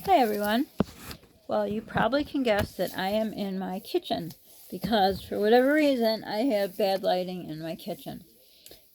Hi everyone. Well, you probably can guess that I am in my kitchen because for whatever reason I have bad lighting in my kitchen.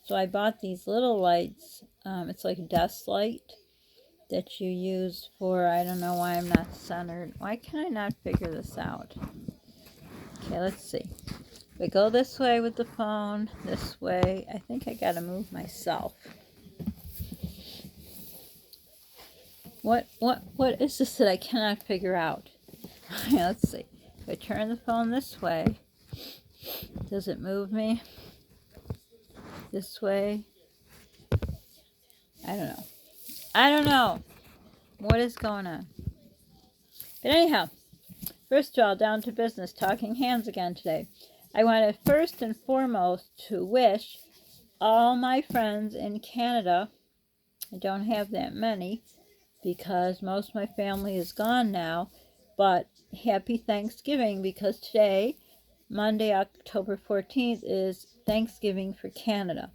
So I bought these little lights. It's like a desk light that you use for, I don't know why I'm not centered. Why can I not figure this out? Okay, let's see. If I go this way with the phone, this way, I think I gotta move myself. What is this that I cannot figure out? Let's see. If I turn the phone this way, does it move me this way? I don't know. What is going on? But anyhow, first of all, down to business, talking hands again today. I wanted first and foremost to wish all my friends in Canada, I don't have that many because most of my family is gone now, but happy Thanksgiving because today, Monday, October 14th, is Thanksgiving for Canada.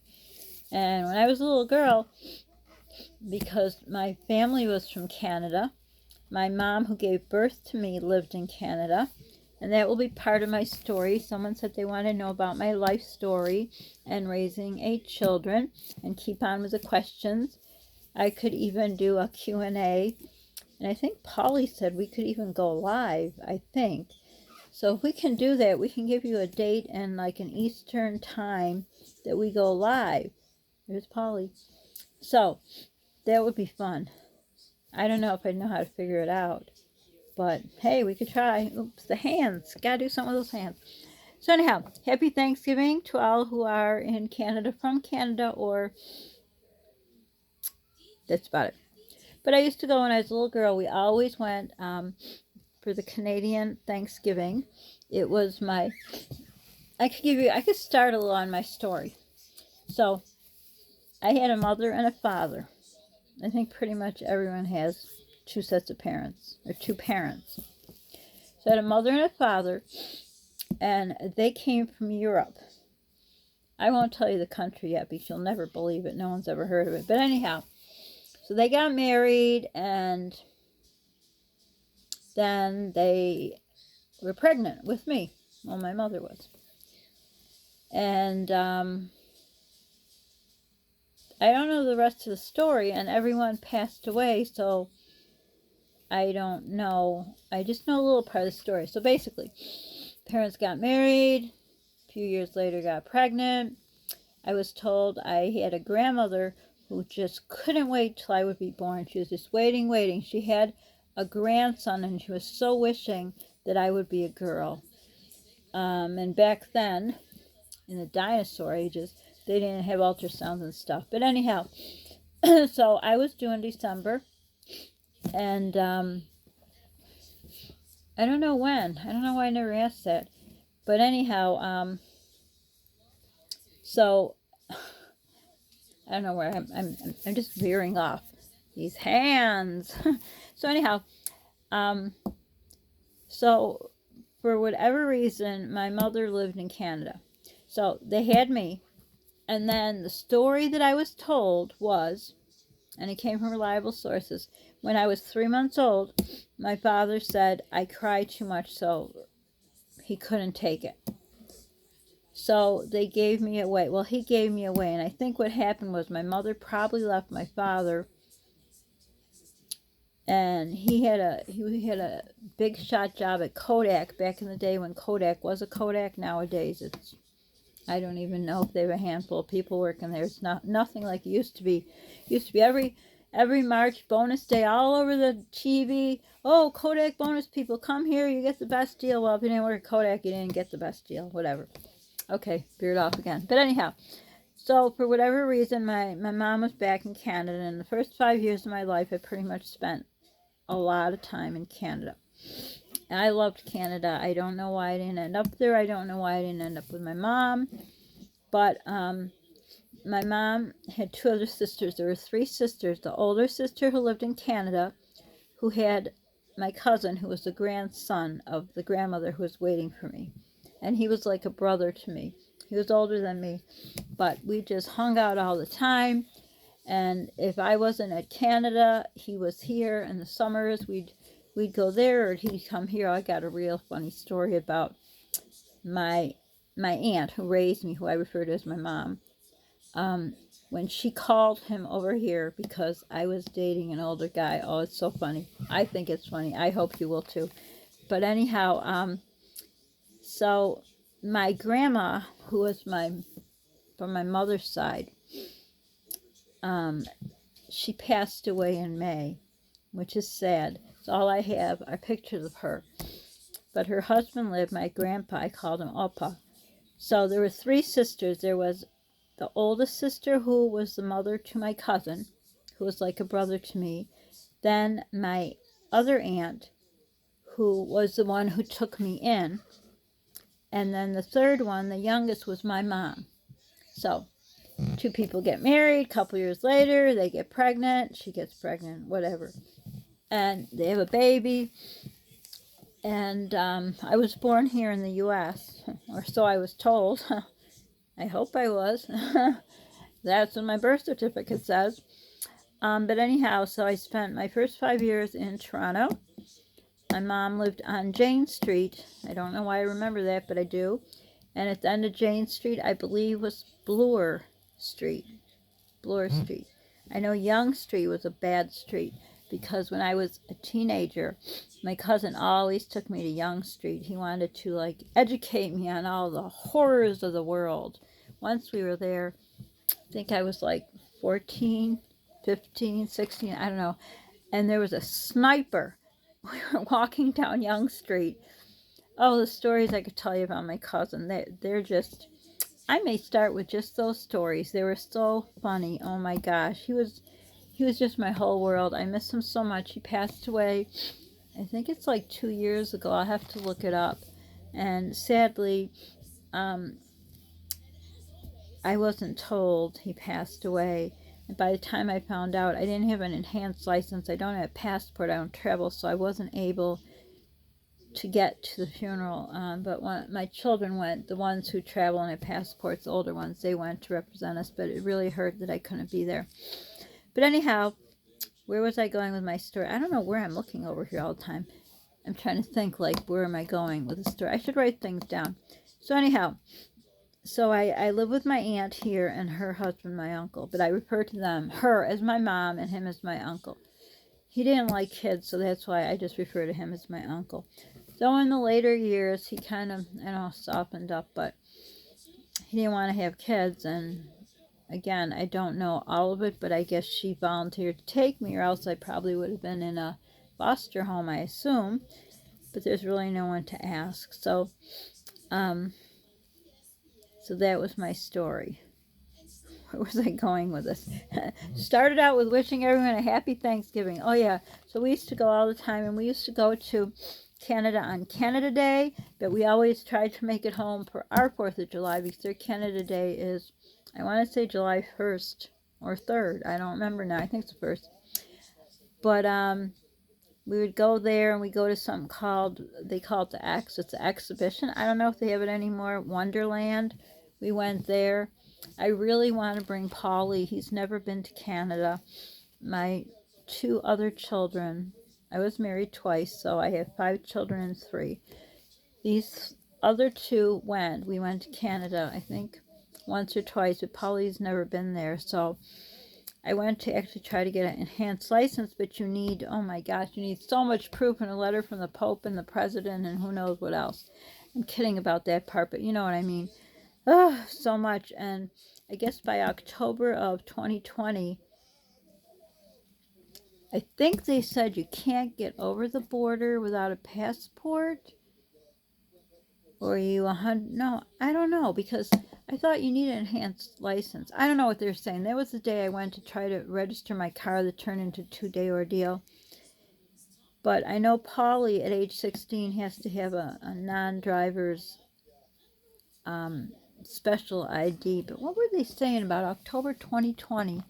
And when I was a little girl, because my family was from Canada, my mom who gave birth to me lived in Canada, and that will be part of my story. Someone said they want to know about my life story and raising 8 children, and keep on with the questions. I could even do a Q&A, and I think Polly said we could even go live, I think. So if we can do that, we can give you a date and like an Eastern time that we go live. There's Polly. So that would be fun. I don't know if I know how to figure it out, but hey, we could try. Oops, the hands. Gotta do something with those hands. So anyhow, happy Thanksgiving to all who are in Canada, from Canada, or that's about it. But I used to go when I was a little girl. We always went for the Canadian Thanksgiving. It was my, I could start a little on my story. So I had a mother and a father. I think pretty much everyone has 2 sets of parents, or 2 parents. So I had a mother and a father, and they came from Europe. I won't tell you the country yet because you'll never believe it. No one's ever heard of it. But anyhow, so they got married, and then they were pregnant with me. Well, my mother was. And I don't know the rest of the story, and everyone passed away, so I don't know. I just know a little part of the story. So basically, parents got married, a few years later got pregnant. I was told I had a grandmother who just couldn't wait till I would be born. She was just waiting. She had a grandson, and she was so wishing that I would be a girl. And back then, in the dinosaur ages, they didn't have ultrasounds and stuff. But anyhow, so I was due in December, and I don't know when. I don't know why I never asked that. But anyhow, so I don't know where I'm just veering off. These hands. So anyhow, so for whatever reason, my mother lived in Canada. So they had me, and then the story that I was told was, and it came from reliable sources, when I was 3 months old, my father said I cried too much, so he couldn't take it. So they gave me away. Well, he gave me away, and I think what happened was my mother probably left my father, and he had a big shot job at Kodak back in the day when Kodak was a Kodak. Nowadays, it's, I don't even know if they have a handful of people working there. It's nothing like it used to be. It used to be every March bonus day all over the TV. Oh, Kodak bonus people, come here, you get the best deal. Well, if you didn't work at Kodak, you didn't get the best deal. Whatever. Okay, veered off again. But anyhow, so for whatever reason, my mom was back in Canada, and the first 5 years of my life, I pretty much spent a lot of time in Canada. And I loved Canada. I don't know why I didn't end up there. I don't know why I didn't end up with my mom. But my mom had 2 other sisters. There were 3 sisters. The older sister who lived in Canada, who had my cousin, who was the grandson of the grandmother who was waiting for me. And he was like a brother to me. He was older than me. But we just hung out all the time. And if I wasn't at Canada, he was here in the summers. We'd go there, or he'd come here. I got a real funny story about my aunt who raised me, who I refer to as my mom. When she called him over here because I was dating an older guy. Oh, it's so funny. I think it's funny. I hope you will too. But anyhow, so my grandma, who was from my mother's side, she passed away in May, which is sad. So all I have are pictures of her. But her husband lived, my grandpa, I called him Opa. So there were 3 sisters. There was the oldest sister, who was the mother to my cousin, who was like a brother to me. Then my other aunt, who was the one who took me in. And then the third one, the youngest, was my mom. So 2 people get married, a couple years later, they get pregnant, she gets pregnant, whatever. And they have a baby. And I was born here in the U.S., or so I was told. I hope I was. That's what my birth certificate says. But anyhow, so I spent my first 5 years in Toronto. My mom lived on Jane Street. I don't know why I remember that, but I do. And at the end of Jane Street, I believe, was Bloor Street. Bloor Street. I know Yonge Street was a bad street, because when I was a teenager, my cousin always took me to Yonge Street. He wanted to, like, educate me on all the horrors of the world. Once we were there, I think I was like 14, 15, 16, I don't know. And there was a sniper. We were walking down Yonge Street. Oh, the stories I could tell you about my cousin. They're just... I may start with just those stories. They were so funny. Oh my gosh. He was just my whole world. I miss him so much. He passed away, I think it's like 2 years ago. I'll have to look it up. And sadly, I wasn't told he passed away. And by the time I found out, I didn't have an enhanced license. I don't have a passport. I don't travel, so I wasn't able to get to the funeral. But when my children went, the ones who travel and have passports, the older ones, they went to represent us. But it really hurt that I couldn't be there. But anyhow, where was I going with my story? I don't know where I'm looking over here all the time. I'm trying to think, like, where am I going with the story? I should write things down. So anyhow, so I live with my aunt here and her husband, my uncle. But I refer to them, her as my mom and him as my uncle. He didn't like kids, so that's why I just refer to him as my uncle. So in the later years, he kind of, softened up, but he didn't want to have kids. And again, I don't know all of it, but I guess she volunteered to take me, or else I probably would have been in a foster home, I assume. But there's really no one to ask. So that was my story. Where was I going with this? Started out with wishing everyone a happy Thanksgiving. Oh yeah, so we used to go all the time, and we used to go to Canada on Canada Day, but we always tried to make it home for our 4th of July, because their Canada Day is, I want to say July 1st or 3rd. I don't remember now. I think it's the 1st. But we would go there, and we go to something called, they call it it's the exhibition. I don't know if they have it anymore. Wonderland. We went there. I really want to bring Paulie. He's never been to Canada. My 2 other children, I was married twice, so I have 5 children and 3. These other 2 went. We went to Canada, I think, once or twice, but Paulie's never been there. So I went to actually try to get an enhanced license, but you need, oh my gosh, you need so much proof, and a letter from the Pope and the President and who knows what else. I'm kidding about that part, but you know what I mean. Oh, so much. And I guess by October of 2020, I think they said you can't get over the border without a passport. Or no, I don't know, because I thought you need an enhanced license. I don't know what they're saying. That was the day I went to try to register my car that turned into a 2-day ordeal. But I know Paulie at age 16 has to have a non-driver's special ID. But what were they saying about October 2020?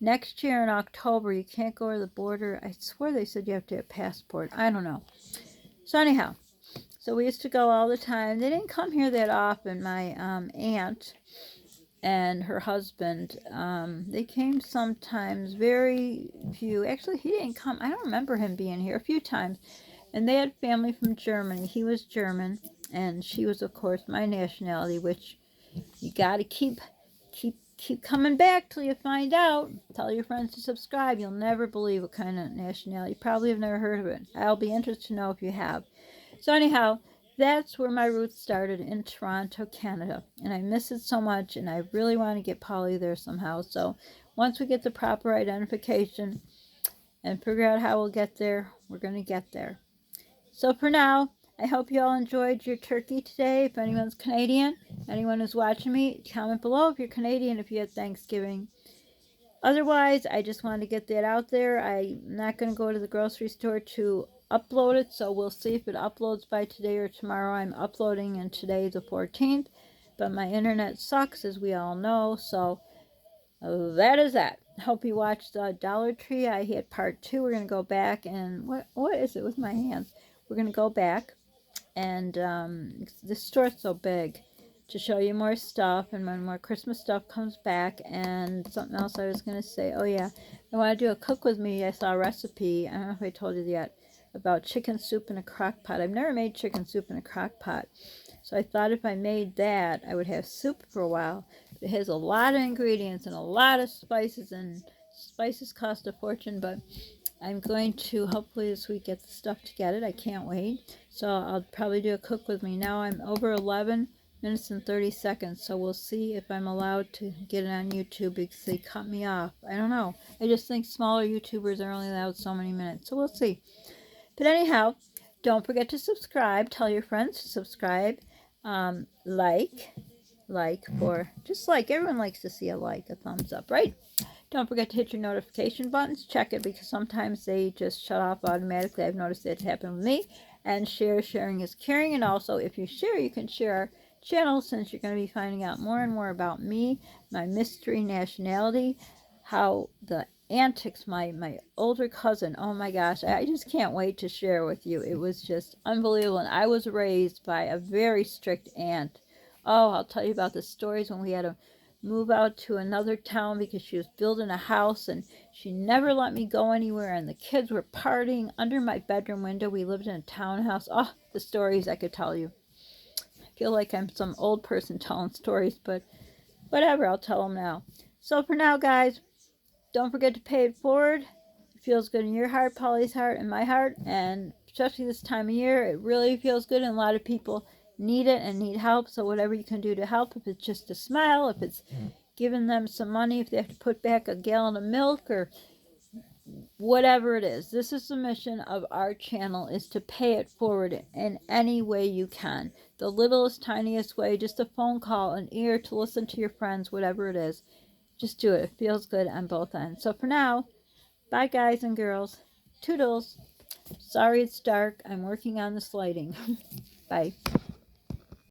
Next year in October, you can't go over the border. I swear they said you have to have a passport. I don't know. So anyhow, so we used to go all the time. They didn't come here that often. My aunt, and her husband. They came sometimes, very few. Actually, he didn't come. I don't remember him being here a few times. And they had family from Germany. He was German, and she was, of course, my nationality, which you got to keep coming back till you find out. Tell your friends to subscribe. You'll never believe what kind of nationality. You probably have never heard of it. I'll be interested to know if you have. So anyhow, that's where my roots started, in Toronto, Canada. And I miss it so much, and I really want to get Polly there somehow. So once we get the proper identification and figure out how we'll get there, we're going to get there. So for now, I hope you all enjoyed your turkey today. If anyone's Canadian, anyone who's watching me, comment below if you're Canadian, if you had Thanksgiving. Otherwise, I just wanted to get that out there. I'm not going to go to the grocery store to upload it, so we'll see if it uploads by today or tomorrow. I'm uploading, and today the 14th, but my internet sucks, as we all know, so that is that. Hope you watched Dollar Tree. I had part 2. We're going to go back and what is it with my hands? We're going to go back, and this store's so big, to show you more stuff, and when more Christmas stuff comes back. And something else I was going to say, oh yeah, I want to do a cook with me. I saw a recipe, I don't know if I told you yet, about chicken soup in a crock pot. I've never made chicken soup in a crock pot, so I thought if I made that, I would have soup for a while. It has a lot of ingredients and a lot of spices, and spices cost a fortune, but I'm going to hopefully this week get the stuff to get it. I can't wait. So I'll probably do a cook with me. Now I'm over 11 minutes and 30 seconds, so we'll see if I'm allowed to get it on YouTube, because they cut me off. I don't know. I just think smaller YouTubers are only allowed so many minutes, so we'll see. But anyhow, don't forget to subscribe. Tell your friends to subscribe. Just like, everyone likes to see a thumbs up, right? Don't forget to hit your notification buttons. Check it, because sometimes they just shut off automatically. I've noticed it's happened with me. And sharing is caring. And also, if you share, you can share our channel, since you're going to be finding out more and more about me, my mystery nationality, how the antics, my older cousin, oh my gosh, I just can't wait to share with you. It was just unbelievable. And I was raised by a very strict aunt. Oh, I'll tell you about the stories when we had to move out to another town because she was building a house, and she never let me go anywhere, and the kids were partying under my bedroom window. We lived in a townhouse. Oh, the stories I could tell you. I feel like I'm some old person telling stories, but whatever, I'll tell them now. So for now, guys, don't forget to pay it forward. It feels good in your heart, Polly's heart, and my heart, and especially this time of year, it really feels good, and a lot of people need it and need help. So whatever you can do to help, if it's just a smile, if it's giving them some money, if they have to put back a gallon of milk, or whatever it is, this is the mission of our channel, is to pay it forward in any way you can. The littlest, tiniest way, just a phone call, an ear to listen to your friends, whatever it is, just do it. It feels good on both ends. So for now, bye guys and girls. Toodles. Sorry it's dark. I'm working on this lighting. Bye.